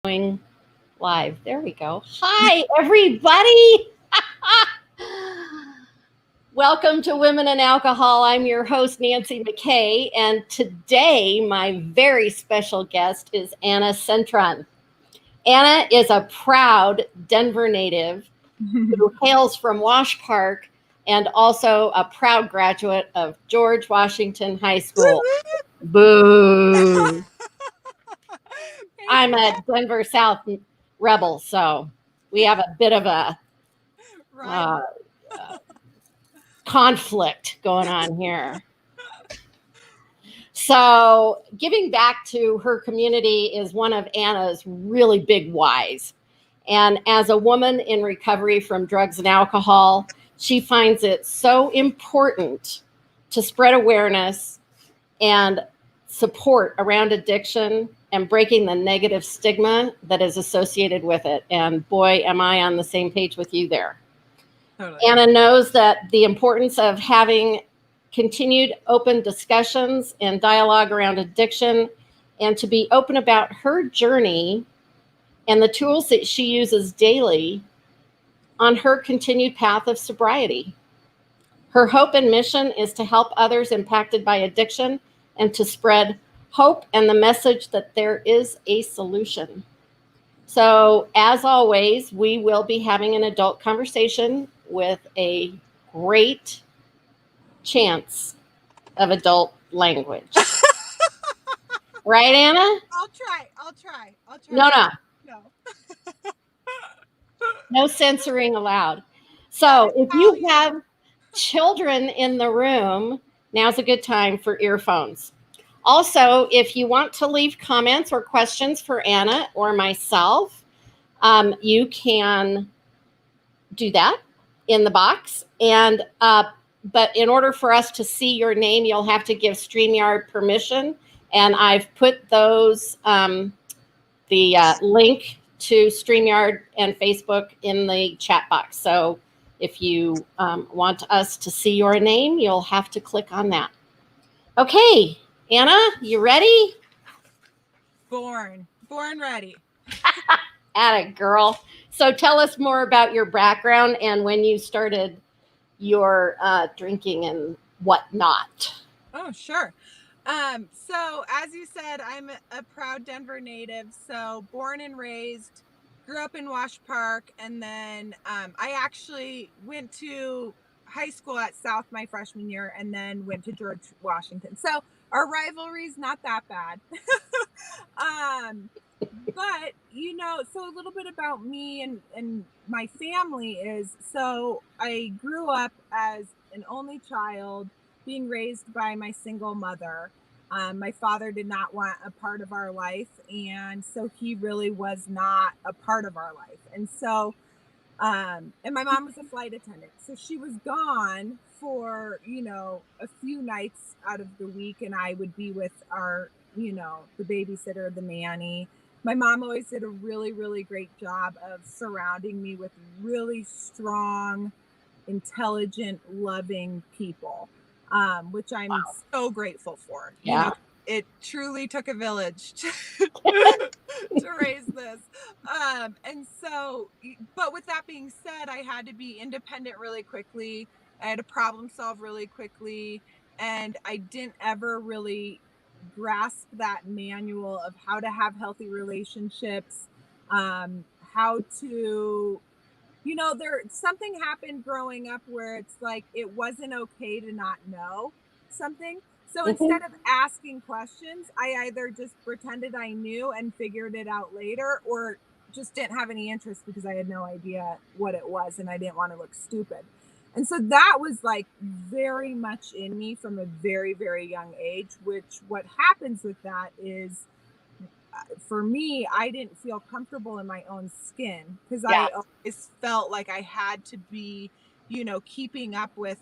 Going live. There we go. Hi, everybody. Welcome to Women in Alcohol. I'm your host, Nancy McKay, and today my very special guest is Anna Centron. Anna is a proud Denver native who hails from Wash Park and also a proud graduate of George Washington High School. Boo! I'm a Denver South rebel, so we have a bit of a Right. conflict going on here. So, giving back to her community is one of Anna's really big whys. And as a woman in recovery from drugs and alcohol, she finds it so important to spread awareness and support around addiction and breaking the negative stigma that is associated with it. And boy, am I on the same page with you there. Totally. Anna knows that the importance of having continued open discussions and dialogue around addiction and to be open about her journey and the tools that she uses daily on her continued path of sobriety. Her hope and mission is to help others impacted by addiction and to spread hope and the message that there is a solution. So, as always, we will be having an adult conversation with a great chance of adult language. Right, Anna? I'll try. No. No. No censoring allowed. So, if you have children in the room, now's a good time for earphones. Also, if you want to leave comments or questions for Anna or myself, you can do that in the box. And but in order for us to see your name, you'll have to give StreamYard permission. And I've put those the link to StreamYard and Facebook in the chat box. So if you want us to see your name, you'll have to click on that. Okay, Anna, you ready? Born ready. Atta girl. So tell us more about your background and when you started your drinking and whatnot. Oh, sure. So as you said, I'm a proud Denver native. So born and raised, grew up in Wash Park, and then I actually went to high school at South my freshman year, and then went to George Washington. So our rivalry's not that bad. But so a little bit about me and my family is, so I grew up as an only child being raised by my single mother. My father did not want a part of our life, and so he really was not a part of our life. And so and my mom was a flight attendant, so she was gone for a few nights out of the week, and I would be with our the babysitter, the nanny. My mom always did a really, really great job of surrounding me with really strong, intelligent, loving people, which I'm so grateful for. Yeah. It truly took a village to raise this. And so, but with that being said, I had to be independent really quickly. I had to problem solve really quickly. And I didn't ever really grasp that manual of how to have healthy relationships, how to, something happened growing up where it's like it wasn't okay to not know something. So instead of asking questions, I either just pretended I knew and figured it out later, or just didn't have any interest because I had no idea what it was and I didn't want to look stupid. And so that was like very much in me from a very, very young age, which what happens with that is, for me, I didn't feel comfortable in my own skin because I always felt like I had to be, keeping up with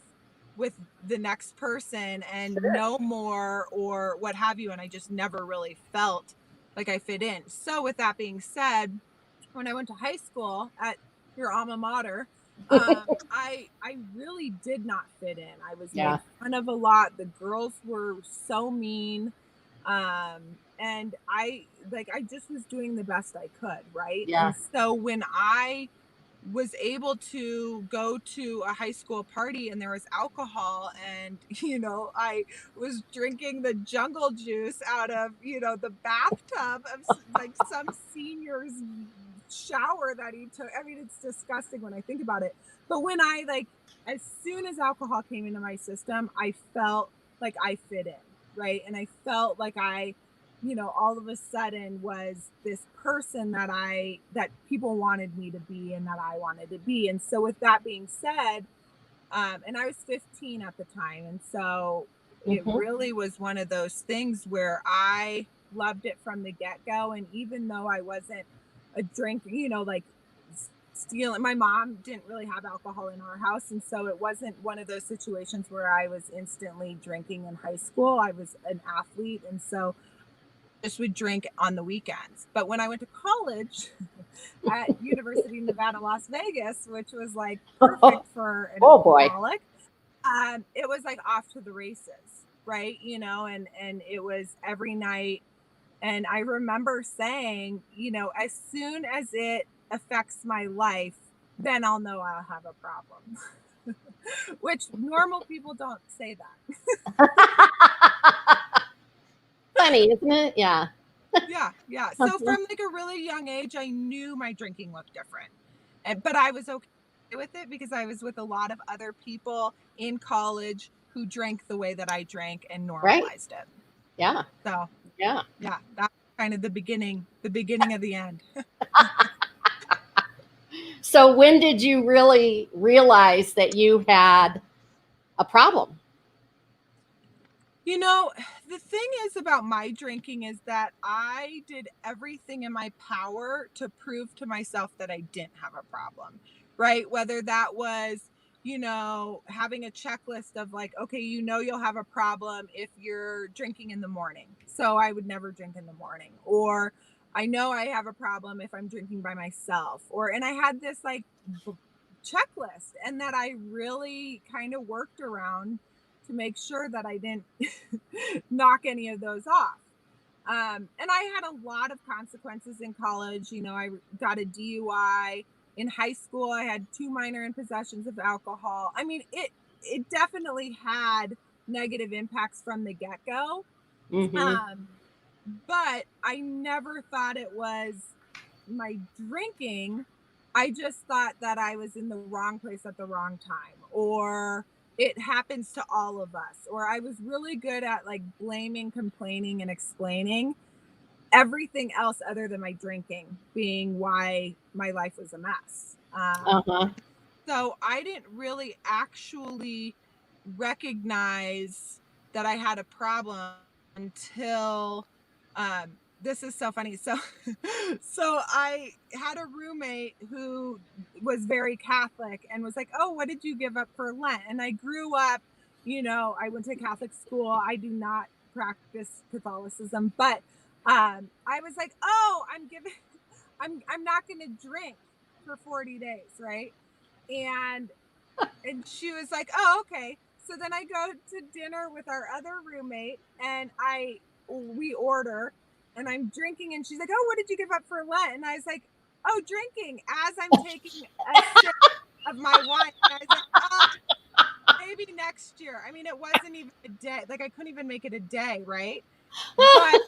the next person and know more or what have you. And I just never really felt like I fit in. So with that being said, when I went to high school at your alma mater, I really did not fit in. I was made fun of a lot. The girls were so mean. And I just was doing the best I could, right? Yeah. And so when I was able to go to a high school party and there was alcohol, and I was drinking the jungle juice out of the bathtub of like some senior's shower that he took. I mean, it's disgusting when I think about it, but when I like as soon as alcohol came into my system, I felt like I fit in, right? And I felt like I all of a sudden was this person that people wanted me to be and that I wanted to be. And so with that being said, and I was 15 at the time, and so it Hmm. really was one of those things where I loved it from the get-go. And even though I wasn't a drinker, like stealing, my mom didn't really have alcohol in our house, and so it wasn't one of those situations where I was instantly drinking in high school. I was an athlete, and so just would drink on the weekends. But when I went to college at University of Nevada, Las Vegas, which was like perfect for an Oh boy. alcoholic, it was like off to the races, right? And it was every night. And I remember saying, as soon as it affects my life, then I'll know I'll have a problem. Which normal people don't say that. Funny, isn't it? Yeah. Yeah, yeah. So from like a really young age, I knew my drinking looked different, but I was okay with it because I was with a lot of other people in college who drank the way that I drank and Right. normalized it. Yeah. So Yeah. yeah, that's kind of the beginning of the end. So when did you really realize that you had a problem? You know, the thing is about my drinking is that I did everything in my power to prove to myself that I didn't have a problem, right? Whether that was, having a checklist of like, okay, you'll have a problem if you're drinking in the morning. So I would never drink in the morning. Or I know I have a problem if I'm drinking by myself. And I had this like checklist, and that I really kind of worked around to make sure that I didn't knock any of those off. And I had a lot of consequences in college. I got a DUI. In high school, I had 2 minor in possessions of alcohol. I mean, it definitely had negative impacts from the get go. Mm-hmm. Um, but I never thought it was my drinking. I just thought that I was in the wrong place at the wrong time, or it happens to all of us, or I was really good at like blaming, complaining, and explaining everything else other than my drinking being why my life was a mess. Uh-huh. So I didn't really actually recognize that I had a problem until this is so funny. So so I had a roommate who was very Catholic and was like, "Oh, what did you give up for Lent?" And I grew up, I went to Catholic school. I do not practice Catholicism, but I was like, "Oh, I'm giving I'm not going to drink for 40 days, right?" And she was like, "Oh, okay." So then I go to dinner with our other roommate, and we order, and I'm drinking, and she's like, "Oh, what did you give up for Lent?" And I was like, "Oh, drinking," as I'm taking a sip of my wine. And I was like, "Oh, maybe next year." I mean, it wasn't even a day. Like I couldn't even make it a day, right? But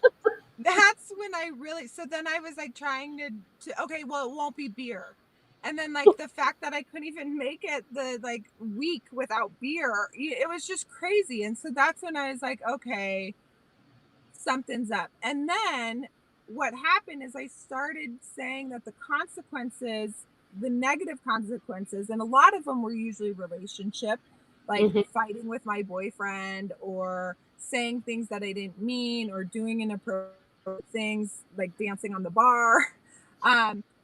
that's when I really, so then I was like trying to okay, well, it won't be beer. And then like the fact that I couldn't even make it the like week without beer, it was just crazy. And so that's when I was like, okay, something's up. And then what happened is I started saying that the negative consequences, and a lot of them were usually relationship, like Mm-hmm. fighting with my boyfriend, or saying things that I didn't mean, or doing inappropriate things like dancing on the bar.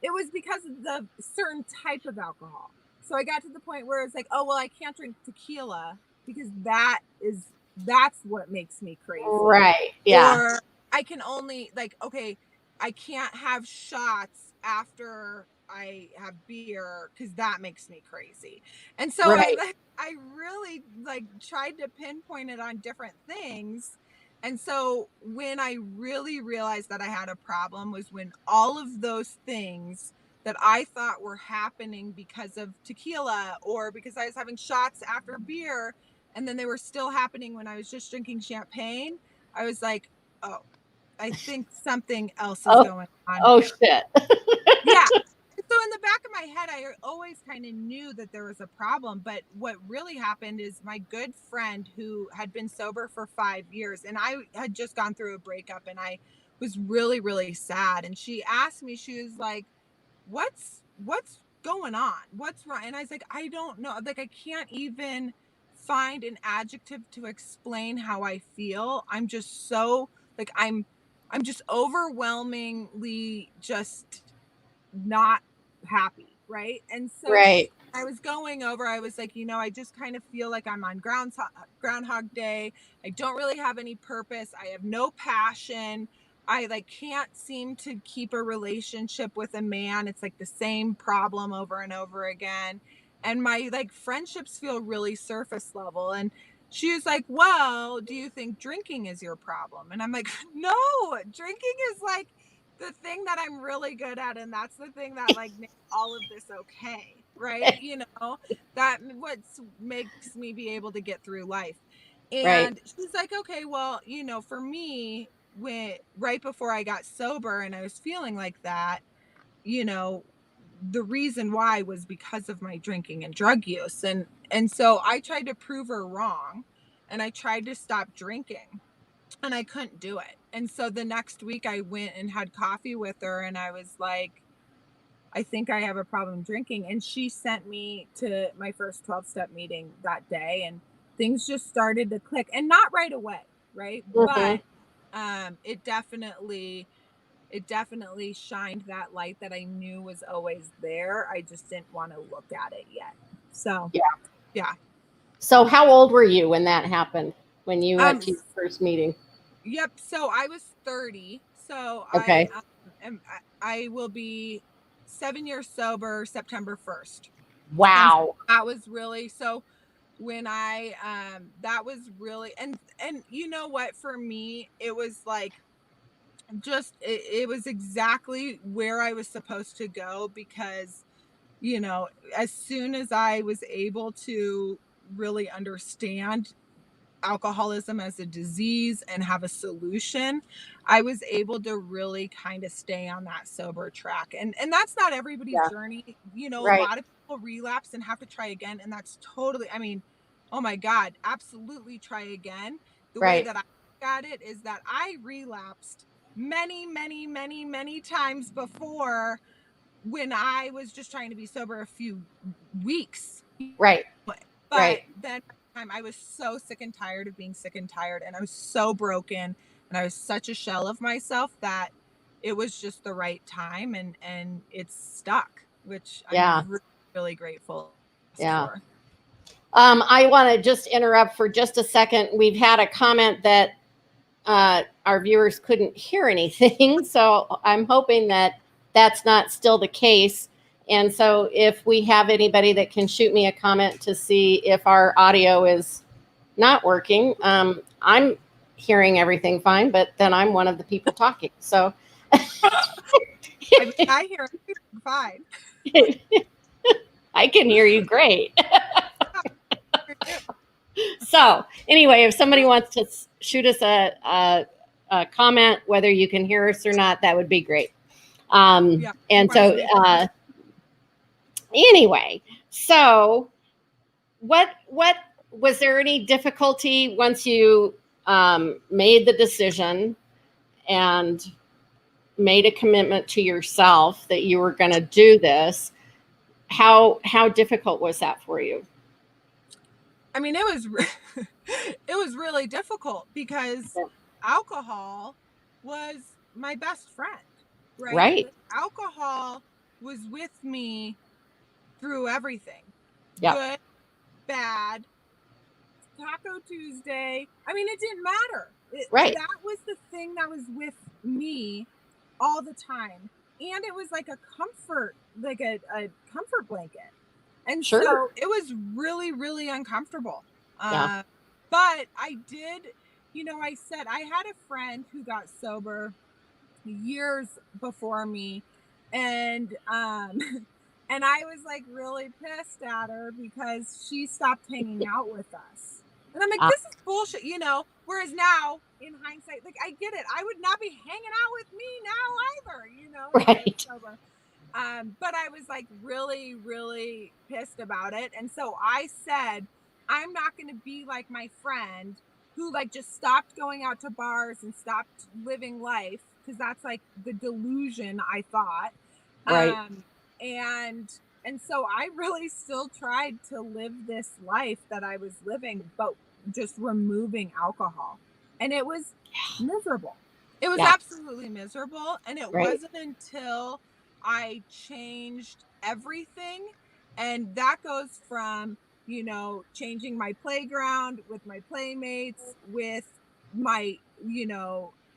It was because of the certain type of alcohol. So I got to the point where it's like, oh, well, I can't drink tequila because that's what makes me crazy. Right. Yeah. Or I can only like, okay, I can't have shots after I have beer because that makes me crazy. And so Right. I really like tried to pinpoint it on different things. And so when I really realized that I had a problem was when all of those things that I thought were happening because of tequila or because I was having shots after beer, and then they were still happening when I was just drinking champagne, I was like, oh, I think something else is Oh, going on oh here. shit. Yeah. So in the back of my head, I always kind of knew that there was a problem. But what really happened is my good friend who had been sober for 5 years, and I had just gone through a breakup, and I was really, really sad. And she asked me, she was like, what's going on? What's wrong? And I was like, I don't know. Like, I can't even find an adjective to explain how I feel. I'm just so like I'm just overwhelmingly just not happy, right? And so Right. I was going over, I was like, I just kind of feel like I'm on Groundhog Day. I don't really have any purpose. I have no passion. I like can't seem to keep a relationship with a man. It's like the same problem over and over again. And my like friendships feel really surface level. And she was like, well, do you think drinking is your problem? And I'm like, no, drinking is like the thing that I'm really good at, and that's the thing that like makes all of this okay, right? That what makes me be able to get through life. Right. And she's like, okay, well, for me, when right before I got sober and I was feeling like that, you know, the reason why was because of my drinking and drug use. And so I tried to prove her wrong, and I tried to stop drinking, and I couldn't do it. And so the next week I went and had coffee with her, and I was like, I think I have a problem drinking. And she sent me to my first 12-step meeting that day, and things just started to click, and not right away, right? Hmm. But it definitely shined that light that I knew was always there. I just didn't want to look at it yet. So, Yeah. yeah. So how old were you when that happened? When you went Um to your first meeting? Yep. So I was 30. So Okay. I will be 7 years sober September 1st. And so Wow. that was really so when I that was really and you know what, for me it was like it was exactly where I was supposed to go, because you know as soon as I was able to really understand alcoholism as a disease and have a solution, I was able to really kind of stay on that sober track. And that's not everybody's Yeah. journey. A Right. lot of people relapse and have to try again, and that's totally, I mean, oh my god, absolutely try again. The way Right. that I look at it is that I relapsed many, many, many, many times before, when I was just trying to be sober a few weeks. Right. But Right. then by the time I was so sick and tired of being sick and tired, and I was so broken, and I was such a shell of myself, that it was just the right time, and it's stuck, which I'm Yeah. really, really grateful Yeah. for. I want to just interrupt for just a second. We've had a comment that our viewers couldn't hear anything. So I'm hoping that that's not still the case. And so if we have anybody that can shoot me a comment to see if our audio is not working, I'm hearing everything fine, but then I'm one of the people talking. So I mean, I hear everything fine. I can hear you great. Yeah. So anyway, if somebody wants to shoot us a comment, whether you can hear us or not, that would be great. Yeah. And so anyway, so what was there any difficulty once you made the decision and made a commitment to yourself that you were going to do this? How difficult was that for you? I mean, it was it was really difficult, because alcohol was my best friend, right? Right. Like, alcohol was with me through everything, Yep. good, bad, Taco Tuesday. I mean, it didn't matter. Right. That was the thing that was with me all the time. And it was like a comfort, like a comfort blanket. And Sure. so it was really, really uncomfortable. Yeah. But I did, I said I had a friend who got sober years before me, and and I was like really pissed at her because she stopped hanging out with us. And I'm like, Ah, this is bullshit. Whereas now, in hindsight, like I get it. I would not be hanging out with me now either, if I was right. sober. But I was like really, really pissed about it. And so I said, I'm not going to be like my friend who like just stopped going out to bars and stopped living life because that's like the delusion I thought. Right. And and so I really still tried to live this life that I was living, but just removing alcohol. And it was miserable. It was Yeah. absolutely miserable. And it Right. wasn't until I changed everything. And that goes from, changing my playground with my playmates, with my,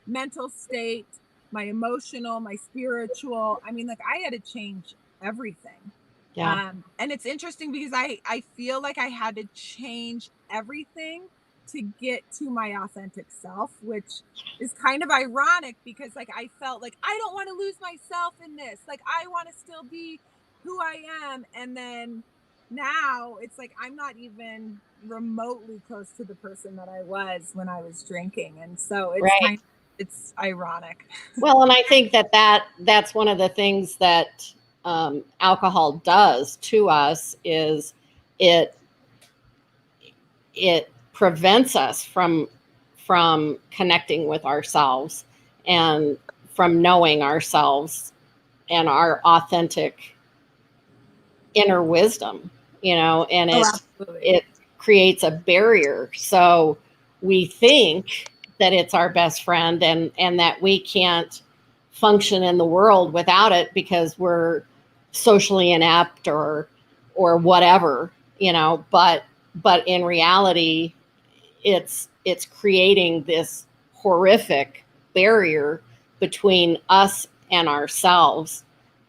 mental state, my emotional, my spiritual. I mean, like I had to change everything. Yeah. And it's interesting because I feel like I had to change everything to get to my authentic self, which is kind of ironic because like I felt like I don't want to lose myself in this. Like I want to still be who I am. And then now it's like I'm not even remotely close to the person that I was when I was drinking. And so Right. it's ironic. Well, and I think that's one of the things that alcohol does to us is it it prevents us from connecting with ourselves and from knowing ourselves and our authentic inner wisdom, and Oh, absolutely. it creates a barrier. So we think that it's our best friend and that we can't function in the world without it because we're socially inept or whatever, but in reality it's creating this horrific barrier between us and ourselves.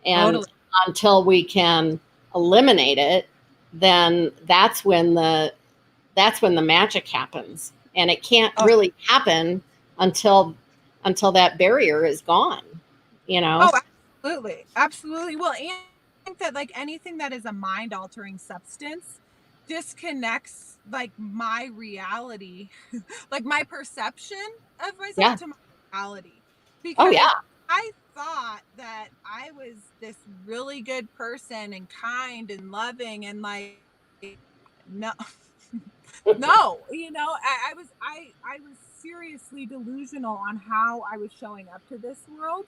And Totally. until we can eliminate it, then that's when the magic happens. And it can't Oh, really happen until that barrier is gone, you know? oh, absolutely. Absolutely. Well, and I think that like anything that is a mind altering substance disconnects like my reality, like my perception of myself Yeah. to my reality. Oh Because yeah. I thought that I was this really good person and kind and loving and like no no, I was seriously delusional on how I was showing up to this world.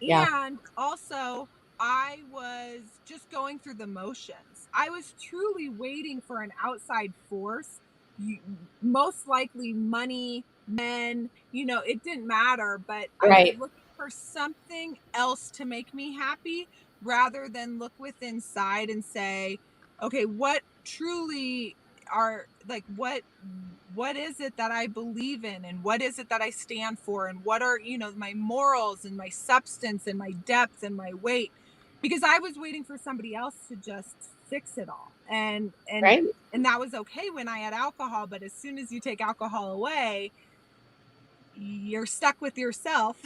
Yeah. And also, I was just going through the motions. I was truly waiting for an outside force, you, most likely money, men, it didn't matter, but I was Right. looking for something else to make me happy rather than look within inside and say, okay, what truly are like what is it that I believe in and what is it that I stand for and what are my morals and my substance and my depth and my weight, because I was waiting for somebody else to just fix it all. And Right. and that was okay when I had alcohol, but as soon as you take alcohol away, you're stuck with yourself.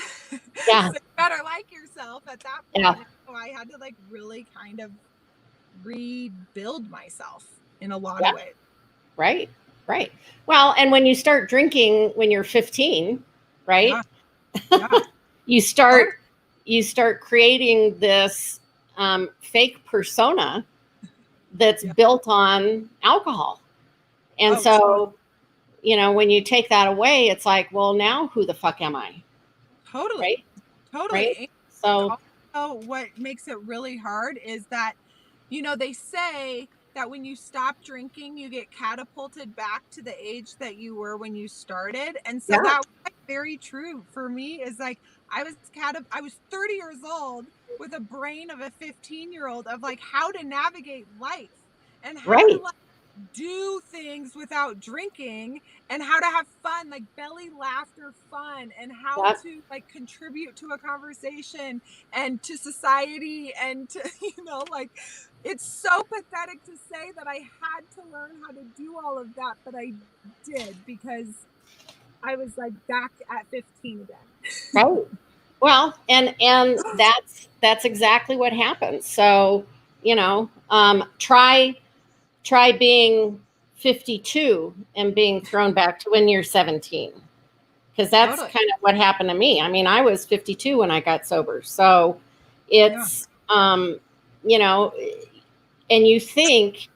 Yeah. So you better like yourself at that Yeah. point. So I had to like really kind of rebuild myself in a lot of Yeah. ways. Right. Right. Well, and when you start drinking when you're 15, right? Yeah, yeah. you Oh, start you start creating this fake persona that's yeah. built on alcohol. And Oh, totally. so, when you take that away, it's like, well, now who the fuck am I? Totally. Right? Right? Totally. And So, also what makes it really hard is that, they say that when you stop drinking, you get catapulted back to the age that you were when you started. And so yeah, that was like very true for me is like I was 30 years old with a brain of a 15-year-old of like how to navigate life and how to right. like do things without drinking and how to have fun, like belly laughter fun, and how Yeah, to like contribute to a conversation and to society and to, like it's so pathetic to say that I had to learn how to do all of that, but I did because I was like back at 15 again. Right. Well, and that's exactly what happens. So, try being 52 and being thrown back to when you're 17, because that's Totally. kind of what happened to me. I mean, I was 52 when I got sober. So, Yeah. it's you know, and you think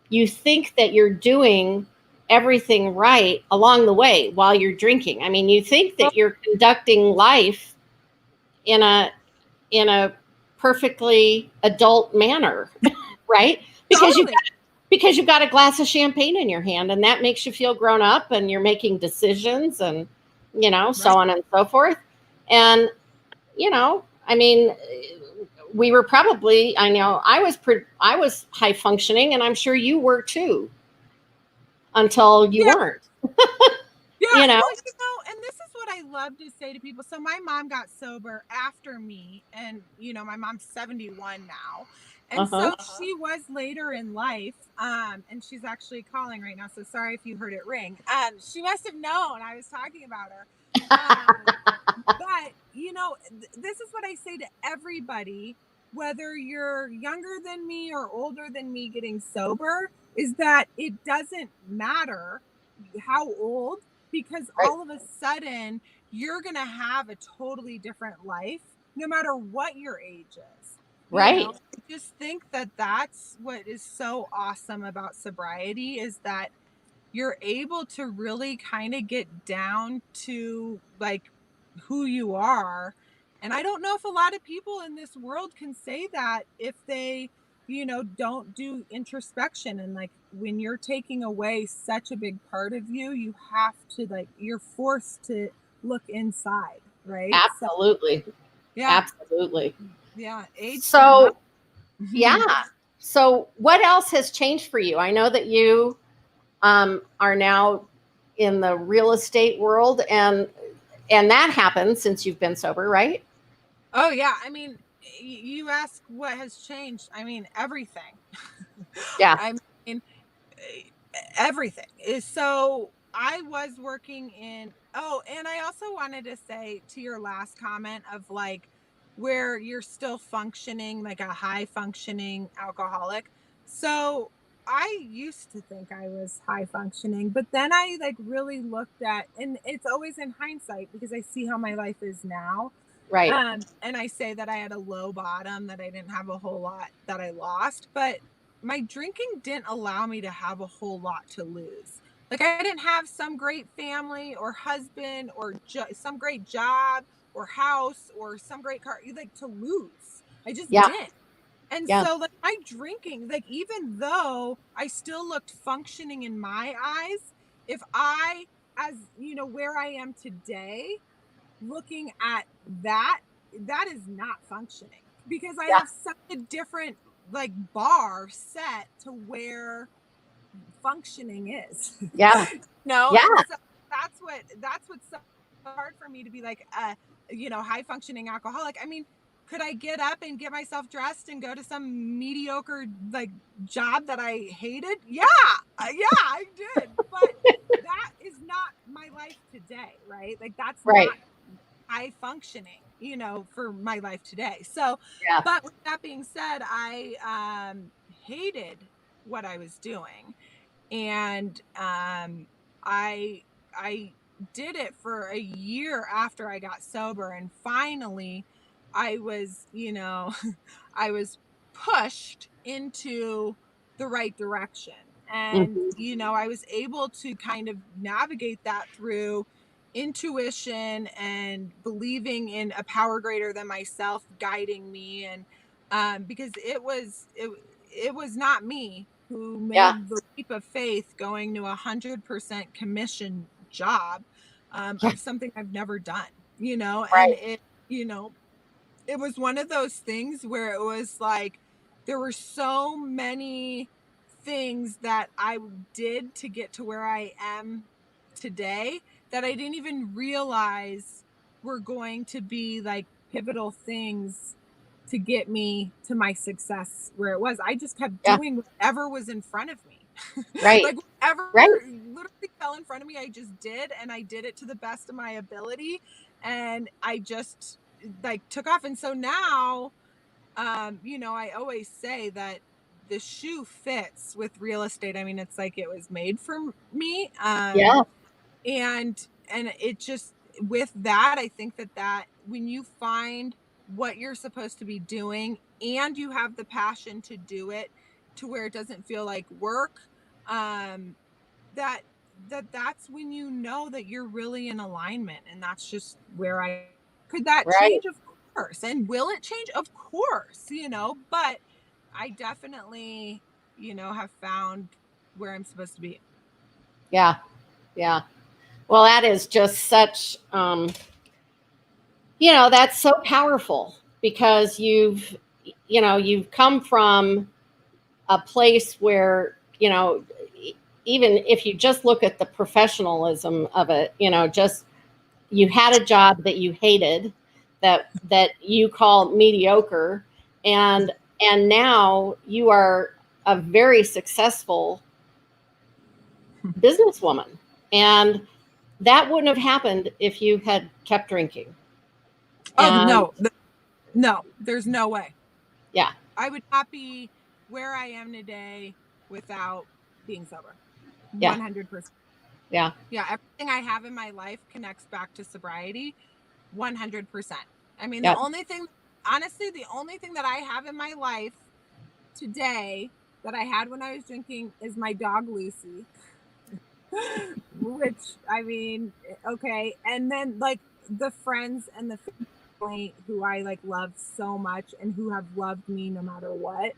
that you're doing everything right along the way while you're drinking. I mean, you think Well, that you're conducting life in a perfectly adult manner, right? Because you totally. because you got a glass of champagne in your hand, and that makes you feel grown up, and you're making decisions, and so Right. on and so forth. And I mean, we were probably, I know, I was high functioning, and I'm sure you were too, until you Yeah. weren't. Yeah, you know well, and this is what I love to say to people. So my mom got sober after me, and my mom's 71 now. And uh-huh. so she was later in life, and she's actually calling right now. So sorry if you heard it ring. She must have known I was talking about her. But this is what I say to everybody, whether you're younger than me or older than me getting sober, is that it doesn't matter how old, because Right. all of a sudden you're going to have a totally different life no matter what your age is. Right. I just think that that's what is so awesome about sobriety, is that you're able to really kind of get down to like who you are. And I don't know if a lot of people in this world can say that if they, don't do introspection. And like when you're taking away such a big part of you, you have to, like, you're forced to look inside, right? So, Absolutely. yeah, Absolutely. yeah, age does not. So, yeah. So, what else has changed for you? I know that you are now in the real estate world, and that happened since you've been sober, right? Oh, yeah. I mean, you ask what has changed. I mean, everything. Yeah. I mean, everything is. So I was working in, oh, and I also wanted to say to your last comment of like where you're still functioning like a high functioning alcoholic. So I used to think I was high functioning, but then I like really looked at, and it's always in hindsight because I see how my life is now. Right. And I say that I had a low bottom, that I didn't have a whole lot that I lost, but my drinking didn't allow me to have a whole lot to lose. Like I didn't have some great family or husband or some great job or house or some great car like to lose. I just Yeah. didn't. And Yeah. so like my drinking, like even though I still looked functioning in my eyes, if I, as where I am today, looking at that, that is not functioning because I Yeah. have such a different like bar set to where functioning is. Yeah. Yeah. And so that's what's so hard for me to be like a high functioning alcoholic. I mean, could I get up and get myself dressed and go to some mediocre like job that I hated? Yeah, yeah, I did. But that is not my life today, right? Like that's Right. not high functioning, for my life today. So, Yeah. but with that being said, I hated what I was doing, and I did it for a year after I got sober, and finally, I was, I was pushed into the right direction. And, Hmm. I was able to kind of navigate that through intuition and believing in a power greater than myself guiding me. And because it was not me who Yeah. made the leap of faith going to 100% commission job Yeah. of something I've never done, and Right. it was one of those things where it was like there were so many things that I did to get to where I am today that I didn't even realize were going to be like pivotal things to get me to my success where it was. I just kept Yeah. doing whatever was in front of me. Right. Like whatever Right. literally fell in front of me, I just did, and I did it to the best of my ability, and I just like took off. And so now, I always say that the shoe fits with real estate. I mean, it's like it was made for me. Yeah. And it just, with that, I think that when you find what you're supposed to be doing and you have the passion to do it to where it doesn't feel like work, um that that's when you know that you're really in alignment. And that's just where I could that Right. change, of course. And will it change? Of course, but I definitely, have found where I'm supposed to be. Yeah. Yeah. Well, that is just such, that's so powerful because you've come from a place where, even if you just look at the professionalism of it, just you had a job that you hated, that you call mediocre, and now you are a very successful businesswoman. And that wouldn't have happened if you had kept drinking. Oh And no, there's no way. yeah, I would not be where I am today without being sober. yeah, 100%. yeah, Yeah, everything I have in my life connects back to sobriety. 100%. I mean, yeah. honestly, the only thing that I have in my life today that I had when I was drinking is my dog Lucy. Which, I mean, okay. And then like the friends and the family who I like love so much and who have loved me no matter what.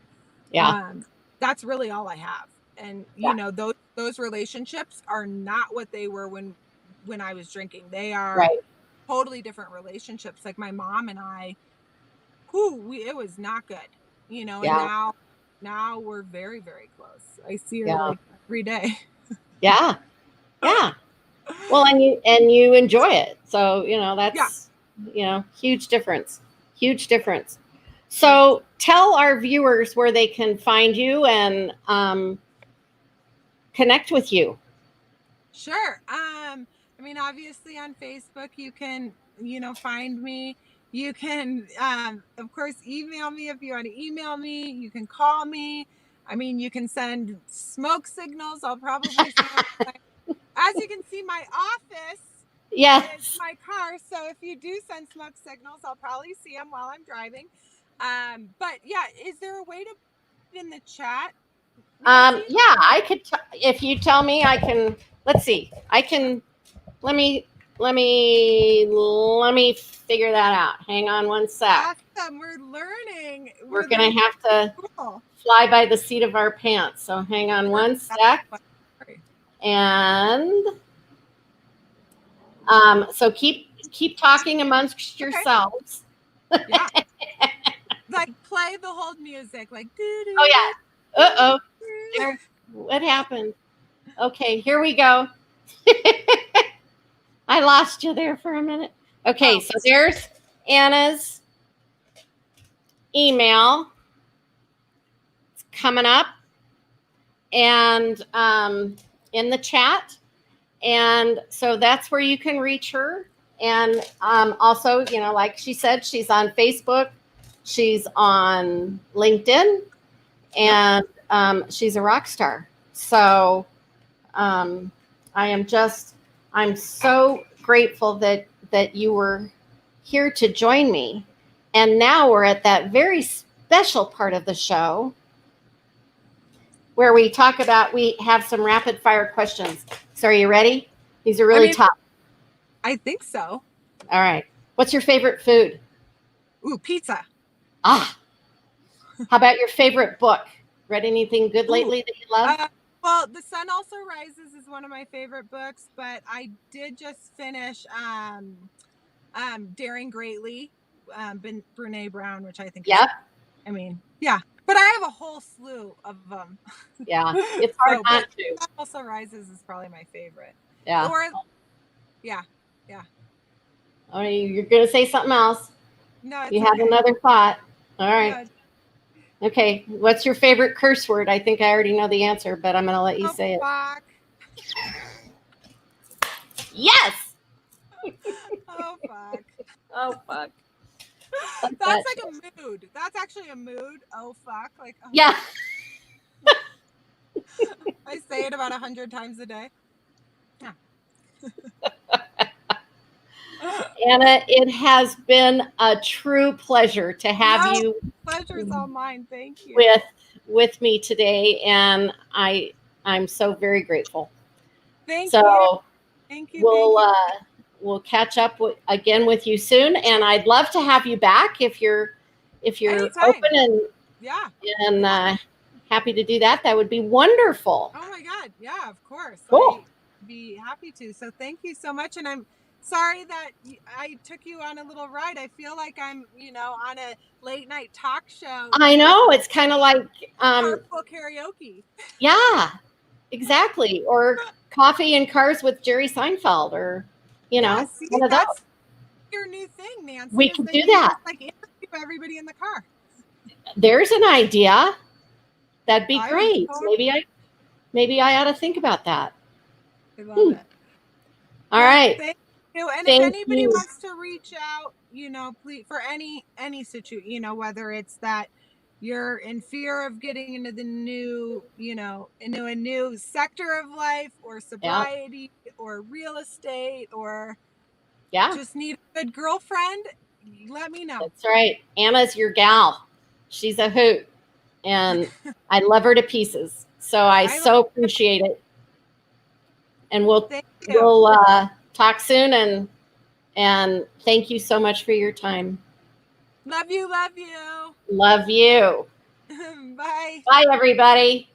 Yeah, Um, that's really all I have. And yeah, those relationships are not what they were when I was drinking. They are right. totally different relationships. Like my mom and I, it was not good. And Yeah, now we're very, very close. I see her yeah, like every day. yeah, yeah. Well, and you enjoy it, so Yeah. that's huge difference, huge difference. Huge. So tell our viewers where they can find you and connect with you. Sure. I mean, obviously on Facebook you can, find me. You can, of course, email me if you want to email me. You can call me. I mean, you can send smoke signals. I'll probably see them. As you can see, my office is Yes. my car. So if you do send smoke signals, I'll probably see them while I'm driving. But yeah, is there a way to put it in the chat, Nancy? Yeah, I could. If you tell me, I can. Let's see. I can. Let me. Let me figure that out. Hang on one sec. Awesome. We're learning. We're We're gonna learning. have to Cool. fly by the seat of our pants. So hang on Sure. one sec. And so keep talking amongst Okay. yourselves. Yeah. Like play the hold music, like do Oh do do. yeah. Uh-oh. There. What happened? Okay, here we go. I lost you there for a minute. Okay, Oh, so there's Anna's email. It's coming up and in the chat. And so that's where you can reach her. And also, like she said, she's on Facebook, she's on LinkedIn, yep. and she's a rock star. So um, I'm so grateful that you were here to join me. And now we're at that very special part of the show where we have some rapid fire questions. So are you ready? These are I really mean, tough. I think so. All right. What's your favorite food? Ooh, pizza. Ah. How about your favorite book? Read anything good Ooh. lately that you love? Well, The Sun Also Rises is one of my favorite books, but I did just finish Daring Greatly, Brene Brown, which I think is, Yep. I mean, yeah. But I have a whole slew of them. Yeah. It's hard So, not but to. Sun Also Rises is probably my favorite. Yeah. Or yeah. Oh, you're going to say something else. No, it's You have okay. another thought. All right. No, Okay. What's your favorite curse word? I think I already know the answer, but I'm going to let you Oh, say it. fuck. Yes. Oh, fuck. Oh, fuck. Like That's that. like a mood. That's actually a mood. Oh, fuck. Like, oh, Yeah. I say it about 100 times a day. Yeah. Anna, it has been a true pleasure to have No, you pleasure's all mine. Thank you. with me today, and I'm so very grateful. Thank you. So Thank you. we'll Thank you. we'll catch up again with you soon, and I'd love to have you back if you're Anytime. open Yeah. and happy to do that. That would be wonderful. Oh my God. Yeah, of course. Cool. I'd be happy to. So thank you so much. And I'm sorry that I took you on a little ride. I feel like I'm, on a late night talk show. I know it's kind of like Carpool karaoke. yeah, exactly, or coffee and cars with Jerry Seinfeld, or Yeah, see, one of those. that's your new thing, Nancy. We is could that do you that. Just like interview everybody in the car. There's an idea. That'd be I would great. Maybe I ought to think about that. I love it. All Well, right. thank you. And if Thank anybody you. wants to reach out, please, for any situation, whether it's that you're in fear of getting into the new, into a new sector of life, or Yeah. sobriety, or real estate, or Yeah. just need a good girlfriend, let me know. That's right. Anna's your gal. She's a hoot, and I love her to pieces. So I so appreciate it. And Thank you. we'll talk soon, and thank you so much for your time. Love you. Love you. Love you. Bye. Bye, everybody.